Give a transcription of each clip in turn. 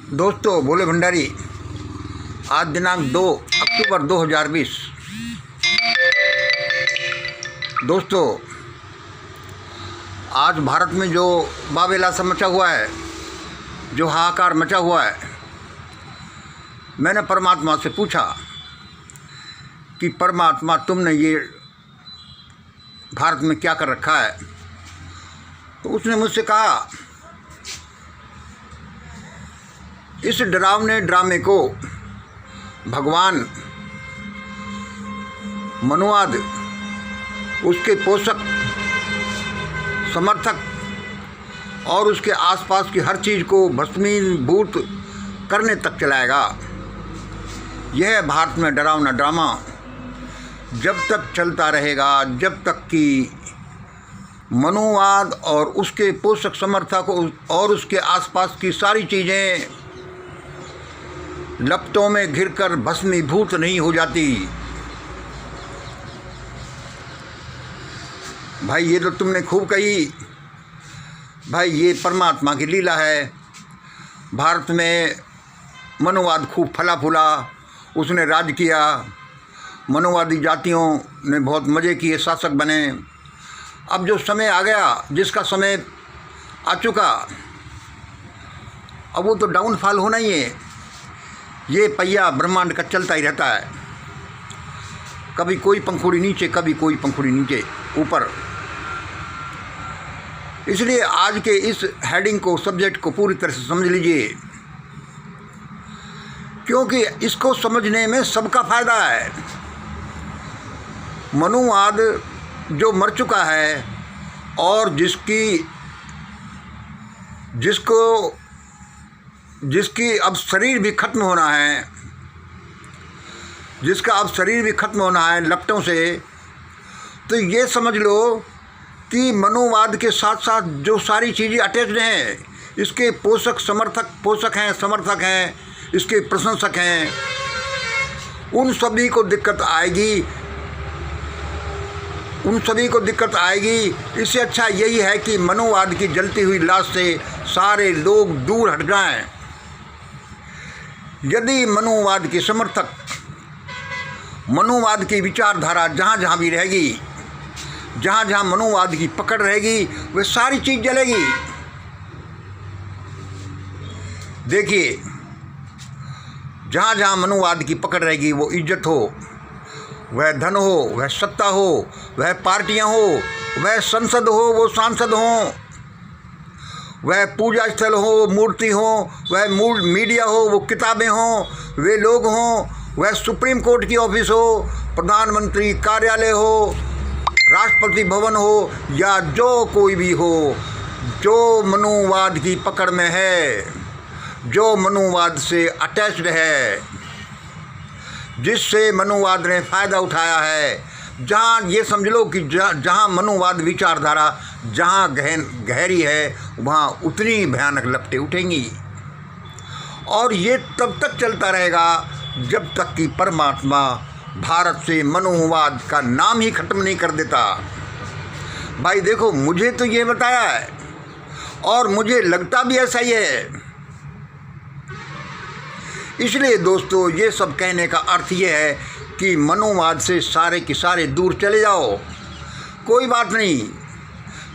दोस्तों, भोले भंडारी। आज दिनांक 2 अक्टूबर 2020। दोस्तों, आज भारत में जो बाबेला सा मचा हुआ है, जो हाहाकार मचा हुआ है, मैंने परमात्मा से पूछा कि परमात्मा, तुमने ये भारत में क्या कर रखा है। तो उसने मुझसे कहा, इस डरावने ड्रामे को भगवान, मनुवाद, उसके पोषक, समर्थक और उसके आसपास की हर चीज़ को भस्मीभूत करने तक चलाएगा। यह भारत में डरावना ड्रामा जब तक चलता रहेगा, जब तक कि मनुवाद और उसके पोषक, समर्थक और उसके आसपास की सारी चीज़ें लपटों में घिरकर भस्मीभूत नहीं हो जाती। भाई, ये तो तुमने खूब कही। भाई, ये परमात्मा की लीला है। भारत में मनुवाद खूब फला फूला, उसने राज किया, मनुवादी जातियों ने बहुत मज़े किए, शासक बने। अब जो समय आ गया, जिसका समय आ चुका, अब वो तो डाउनफॉल होना ही है। ये पहिया ब्रह्मांड का चलता ही रहता है, कभी कोई पंखुड़ी नीचे, कभी कोई पंखुड़ी नीचे ऊपर। इसलिए आज के इस हेडिंग को, सब्जेक्ट को पूरी तरह से समझ लीजिए, क्योंकि इसको समझने में सबका फायदा है। मनुवाद जो मर चुका है और जिसकी अब शरीर भी खत्म होना है, जिसका अब शरीर भी खत्म होना है लपटों से, तो ये समझ लो कि मनुवाद के साथ साथ जो सारी चीज़ें अटैच्ड हैं, इसके पोषक हैं, इसके प्रशंसक हैं, उन सभी को दिक्कत आएगी। इससे अच्छा यही है कि मनुवाद की जलती हुई लाश से सारे लोग दूर हट जाएं। यदि मनुवाद के समर्थक, मनुवाद की विचारधारा जहाँ जहाँ भी रहेगी, जहाँ जहाँ मनुवाद की पकड़ रहेगी, वह सारी चीज़ जलेगी। देखिए, जहाँ जहाँ मनुवाद की पकड़ रहेगी, वो इज्जत हो, वह धन हो, वह सत्ता हो, वह पार्टियाँ हो, वह संसद हो, वो सांसद हों, वह पूजा स्थल हो, मूर्ति हो, वह मूल मीडिया हो, वो किताबें हों, वे लोग हों, वह सुप्रीम कोर्ट की ऑफिस हो, प्रधानमंत्री कार्यालय हो, राष्ट्रपति भवन हो, या जो कोई भी हो, जो मनुवाद की पकड़ में है, जो मनुवाद से अटैच्ड है, जिससे मनुवाद ने फ़ायदा उठाया है, जहाँ ये समझ लो कि जहाँ मनुवाद विचारधारा जहाँ गहरी है, वहाँ उतनी भयानक लपटें उठेंगी। और ये तब तक चलता रहेगा जब तक कि परमात्मा भारत से मनुवाद का नाम ही ख़त्म नहीं कर देता। भाई देखो, मुझे तो ये बताया है और मुझे लगता भी ऐसा ही है। इसलिए दोस्तों, ये सब कहने का अर्थ ये है कि मनुवाद से सारे के सारे दूर चले जाओ। कोई बात नहीं,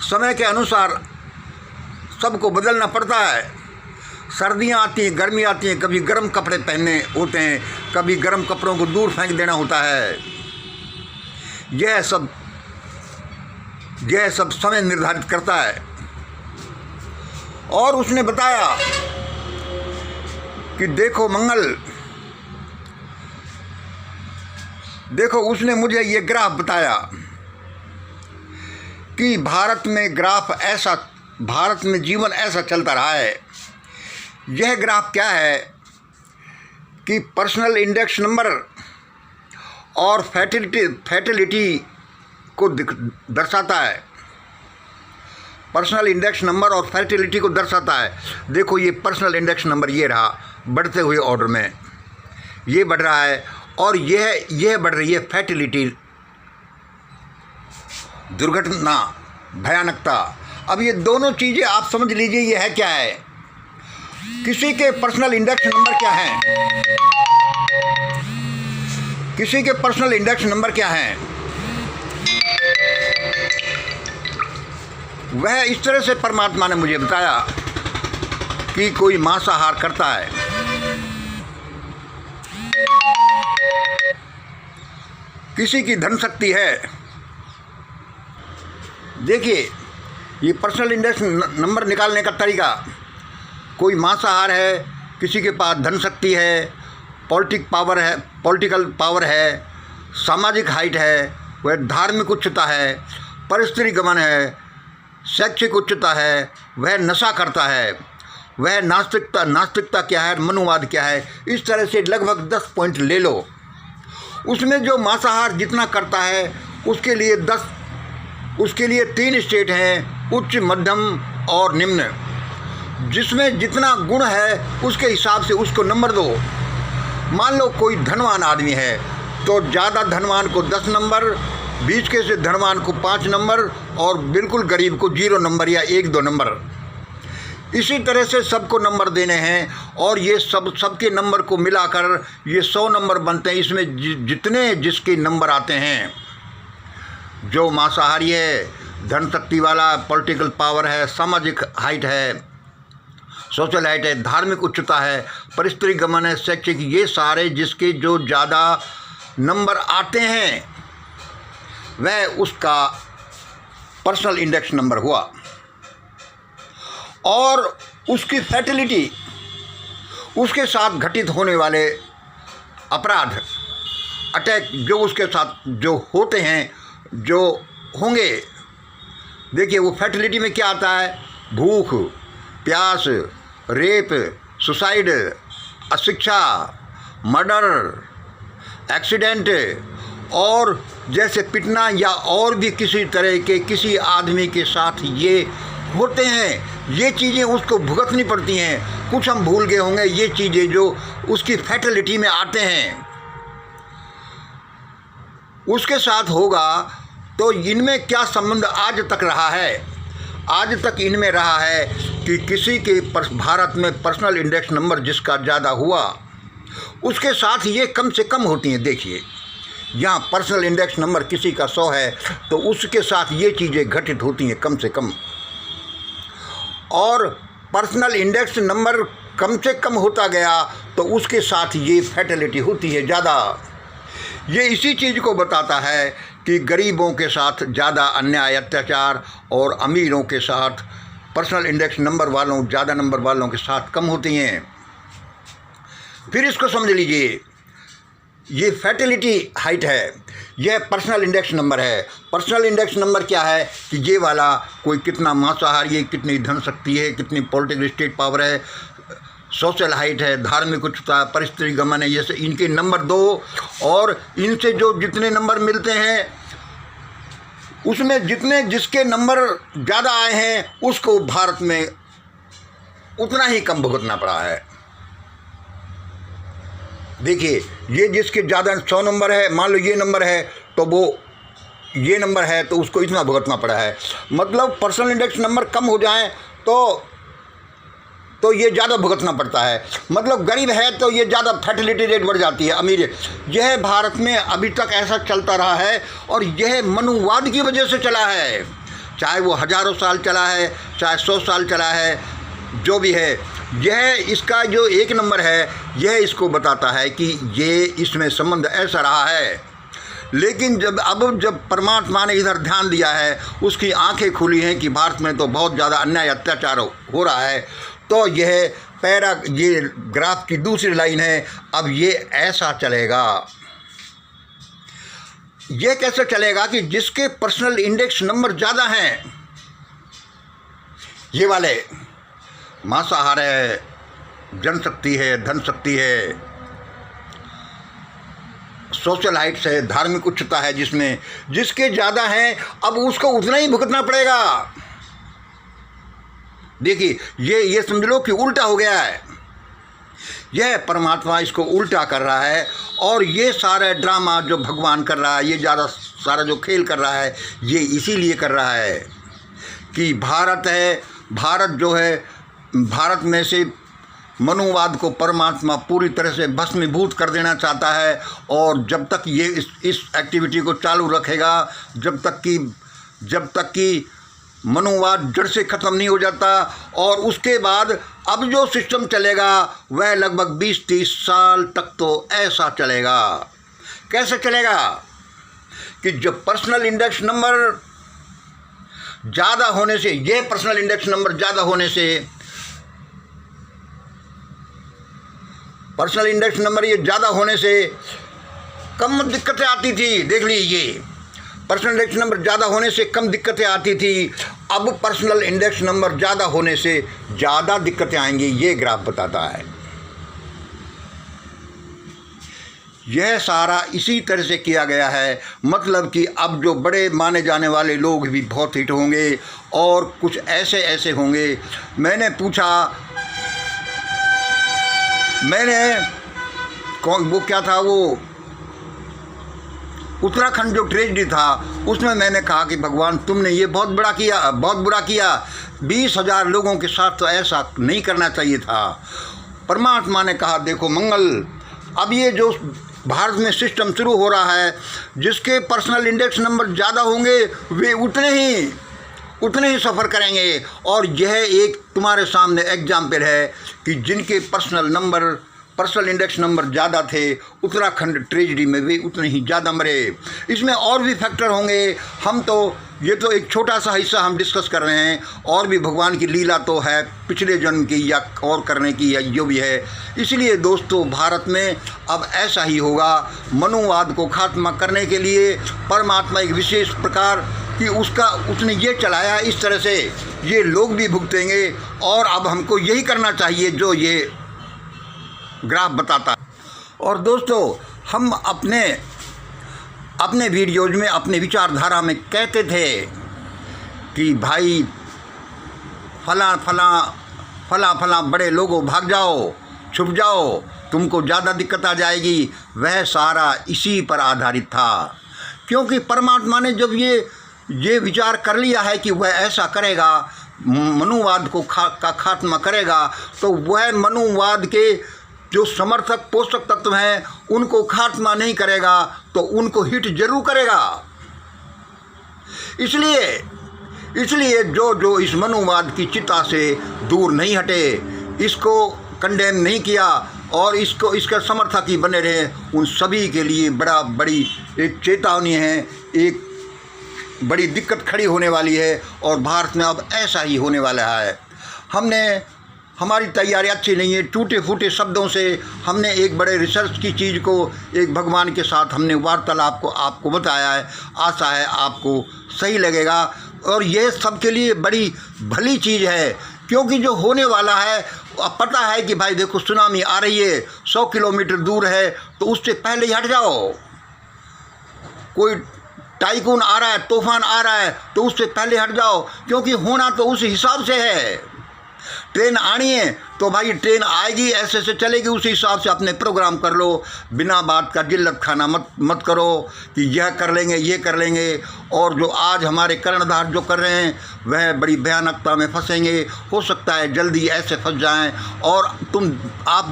समय के अनुसार सबको बदलना पड़ता है। सर्दियाँ आती हैं, गर्मी आती हैं, कभी गर्म कपड़े पहनने होते हैं, कभी गर्म कपड़ों को दूर फेंक देना होता है। यह सब समय निर्धारित करता है। और उसने बताया कि देखो मंगल, देखो, उसने मुझे ये ग्राफ बताया कि भारत में जीवन ऐसा चलता रहा है। यह ग्राफ क्या है कि पर्सनल इंडेक्स नंबर और फैटिलिटी को दर्शाता है। पर्सनल इंडेक्स नंबर और फर्टिलिटी को दर्शाता है। देखो, ये पर्सनल इंडेक्स नंबर ये रहा, बढ़ते हुए ऑर्डर में ये बढ़ रहा है, और यह बढ़ रही है फर्टिलिटी, दुर्घटना, भयानकता। अब ये दोनों चीज़ें आप समझ लीजिए, ये है क्या है। किसी के पर्सनल इंडेक्स नंबर क्या हैं? किसी के पर्सनल इंडेक्स नंबर क्या हैं? वह इस तरह से परमात्मा ने मुझे बताया कि कोई मांसाहार करता है, किसी की धन शक्ति है। देखिए, ये पर्सनल इंडेक्स नंबर निकालने का तरीका, कोई मांसाहार है, किसी के पास धन शक्ति है, पॉलिटिकल पावर है, सामाजिक हाइट है, वह धार्मिक उच्चता है, परिस्थिति गमन है, शैक्षिक उच्चता है, वह नशा करता है, वह नास्तिकता क्या है, मनुवाद क्या है। इस तरह से लगभग 10 पॉइंट ले लो। उसमें जो मांसाहार जितना करता है उसके लिए 3 स्टेट हैं, उच्च, मध्यम और निम्न। जिसमें जितना गुण है उसके हिसाब से उसको नंबर दो। मान लो कोई धनवान आदमी है तो ज़्यादा धनवान को 10 नंबर, बीच के से धनवान को 5 नंबर और बिल्कुल गरीब को 0 नंबर या 1-2 नंबर। इसी तरह से सबको नंबर देने हैं और ये सबके नंबर को मिलाकर ये 100 नंबर बनते हैं। इसमें जितने जिसके नंबर आते हैं, जो मांसाहारी है, धन शक्ति वाला, पॉलिटिकल पावर है, सामाजिक हाइट है, सोशल हाइट है, धार्मिक उच्चता है, परिस्थिति गमन है, शैक्षिक, ये सारे जिसके जो ज़्यादा नंबर आते हैं वह उसका पर्सनल इंडेक्स नंबर हुआ। और उसकी फैटिलिटी, उसके साथ घटित होने वाले अपराध, अटैक जो उसके साथ जो होते हैं, जो होंगे, देखिए वो फैटिलिटी में क्या आता है? भूख, प्यास, रेप, सुसाइड, अशिक्षा, मर्डर, एक्सीडेंट और जैसे पिटना या और भी किसी तरह के किसी आदमी के साथ ये होते हैं। ये चीज़ें उसको भुगतनी पड़ती हैं। कुछ हम भूल गए होंगे, ये चीज़ें जो उसकी फैटिलिटी में आते हैं उसके साथ होगा। तो इनमें क्या संबंध आज तक रहा है? आज तक इनमें रहा है कि किसी के भारत में पर्सनल इंडेक्स नंबर जिसका ज़्यादा हुआ उसके साथ ये कम से कम होती हैं। देखिए, यहाँ पर्सनल इंडेक्स नंबर किसी का 100 है तो उसके साथ ये चीज़ें घटित होती हैं कम से कम। और पर्सनल इंडेक्स नंबर कम से कम होता गया तो उसके साथ ये फैटिलिटी होती है ज़्यादा। ये इसी चीज़ को बताता है कि गरीबों के साथ ज़्यादा अन्याय, अत्याचार और अमीरों के साथ पर्सनल इंडेक्स नंबर वालों, ज़्यादा नंबर वालों के साथ कम होती हैं। फिर इसको समझ लीजिए, ये फैटिलिटी हाइट है, यह पर्सनल इंडेक्स नंबर है। पर्सनल इंडेक्स नंबर क्या है कि ये वाला कोई कितना मांसाहारी है, कितनी धन शक्ति है, कितनी पॉलिटिकल स्टेट पावर है, सोशल हाइट है, धार्मिक उच्चता, परिस्थिति गमन है, ये से इनके नंबर दो। और इनसे जो जितने नंबर मिलते हैं उसमें जितने जिसके नंबर ज़्यादा आए हैं उसको भारत में उतना ही कम भुगतना पड़ा है। देखिए, ये जिसके ज़्यादा 100 नंबर है, मान लो ये नंबर है तो वो ये नंबर है तो उसको इतना भुगतना पड़ा है। मतलब पर्सनल इंडेक्स नंबर कम हो जाए तो ये ज़्यादा भुगतना पड़ता है। मतलब गरीब है तो ये ज़्यादा फर्टिलिटी रेट बढ़ जाती है, अमीर। यह भारत में अभी तक ऐसा चलता रहा है और यह मनुवाद की वजह से चला है। चाहे वो हज़ारों साल चला है, चाहे 100 साल चला है, जो भी है, यह इसका जो 1 नंबर है यह इसको बताता है कि ये इसमें संबंध ऐसा रहा है। लेकिन जब परमात्मा ने इधर ध्यान दिया है, उसकी आंखें खुली हैं कि भारत में तो बहुत ज़्यादा अन्याय अत्याचार हो रहा है, तो ये ग्राफ की दूसरी लाइन है। अब ये ऐसा चलेगा। ये कैसे चलेगा कि जिसके पर्सनल इंडेक्स नंबर ज़्यादा हैं, ये वाले मांसाहार है, जनशक्ति है, धन शक्ति है, सोशल हाइट्स है, धार्मिक उच्चता है, जिसके ज़्यादा हैं अब उसको उतना ही भुगतना पड़ेगा। देखिए, ये समझ लो कि उल्टा हो गया है। यह परमात्मा इसको उल्टा कर रहा है और ये सारा ड्रामा जो भगवान कर रहा है, ये ज़्यादा सारा जो खेल कर रहा है, ये इसीलिए कर रहा है कि भारत जो है, भारत में से मनुवाद को परमात्मा पूरी तरह से भस्मीभूत कर देना चाहता है। और जब तक ये इस एक्टिविटी को चालू रखेगा, जब तक कि मनुवाद जड़ से ख़त्म नहीं हो जाता, और उसके बाद अब जो सिस्टम चलेगा वह लगभग 20-30 साल तक तो ऐसा चलेगा। कैसे चलेगा कि जब पर्सनल इंडेक्स नंबर ज़्यादा होने से, ये पर्सनल इंडेक्स नंबर ज़्यादा होने से, पर्सनल इंडेक्स नंबर ये ज़्यादा होने से कम दिक्कतें आती थी। देख लीजिए, पर्सनल इंडेक्स नंबर ज़्यादा होने से कम दिक्कतें आती थी, अब पर्सनल इंडेक्स नंबर ज़्यादा होने से ज़्यादा दिक्कतें आएंगी, ये ग्राफ बताता है। यह सारा इसी तरह से किया गया है, मतलब कि अब जो बड़े माने जाने वाले लोग भी बहुत हिट होंगे और कुछ ऐसे होंगे। मैंने पूछा, वो क्या था, वो उत्तराखंड जो ट्रेजिडी था उसमें मैंने कहा कि भगवान तुमने ये बहुत बुरा किया, 20,000 लोगों के साथ तो ऐसा नहीं करना चाहिए था। परमात्मा ने कहा देखो मंगल, अब ये जो भारत में सिस्टम शुरू हो रहा है, जिसके पर्सनल इंडेक्स नंबर ज़्यादा होंगे वे उतने ही सफ़र करेंगे। और यह एक तुम्हारे सामने एग्जाम्पल है कि जिनके पर्सनल इंडेक्स नंबर ज़्यादा थे, उत्तराखंड ट्रेजिडी में वे उतने ही ज़्यादा मरे। इसमें और भी फैक्टर होंगे, ये तो एक छोटा सा हिस्सा हम डिस्कस कर रहे हैं, और भी भगवान की लीला तो है पिछले जन्म की या और करने की, या जो भी है। इसलिए दोस्तों, भारत में अब ऐसा ही होगा। मनुवाद को खात्मा करने के लिए परमात्मा एक विशेष प्रकार कि उसने ये चलाया, इस तरह से ये लोग भी भुगतेंगे। और अब हमको यही करना चाहिए जो ये ग्राफ बताता है। और दोस्तों, हम अपने वीडियोज में, अपने विचारधारा में कहते थे कि भाई फला बड़े लोगों भाग जाओ, छुप जाओ, तुमको ज़्यादा दिक्कत आ जाएगी। वह सारा इसी पर आधारित था, क्योंकि परमात्मा ने जब ये विचार कर लिया है कि वह ऐसा करेगा, मनुवाद का खात्मा करेगा, तो वह मनुवाद के जो समर्थक पोषक तत्व हैं उनको खात्मा नहीं करेगा तो उनको हिट जरूर करेगा। इसलिए जो इस मनुवाद की चिता से दूर नहीं हटे, इसको कंडेम नहीं किया और इसका समर्थक ही बने रहे, उन सभी के लिए बड़ी एक चेतावनी है, एक बड़ी दिक्कत खड़ी होने वाली है। और भारत में अब ऐसा ही होने वाला है। हमारी तैयारी अच्छी नहीं है, टूटे फूटे शब्दों से हमने एक बड़े रिसर्च की चीज़ को एक भगवान के साथ हमने वार्तालाप को आपको बताया है। आशा है आपको सही लगेगा। और यह सबके लिए बड़ी भली चीज़ है, क्योंकि जो होने वाला है अब पता है कि भाई देखो सुनामी आ रही है, 100 किलोमीटर दूर है, तो उससे पहले ही हट जाओ। कोई टाइकून आ रहा है, तूफान आ रहा है, तो उससे पहले हट जाओ, क्योंकि होना तो उस हिसाब से है। ट्रेन आनी है तो भाई ट्रेन आएगी, ऐसे चलेगी, उसी हिसाब से अपने प्रोग्राम कर लो। बिना बात का जिल्लत खाना मत करो कि यह कर लेंगे, ये कर लेंगे। और जो आज हमारे कर्णधार जो कर रहे हैं वह बड़ी भयानकता में फंसेंगे, हो सकता है जल्दी ऐसे फंस जाएं। और आप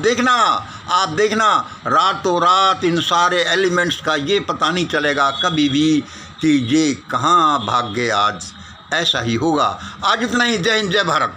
देखना रातों रात इन सारे एलिमेंट्स का ये पता नहीं चलेगा कभी भी कि ये कहाँ भाग गए। आज ऐसा ही होगा। आज इतना ही। जय हिंद, जय भारत।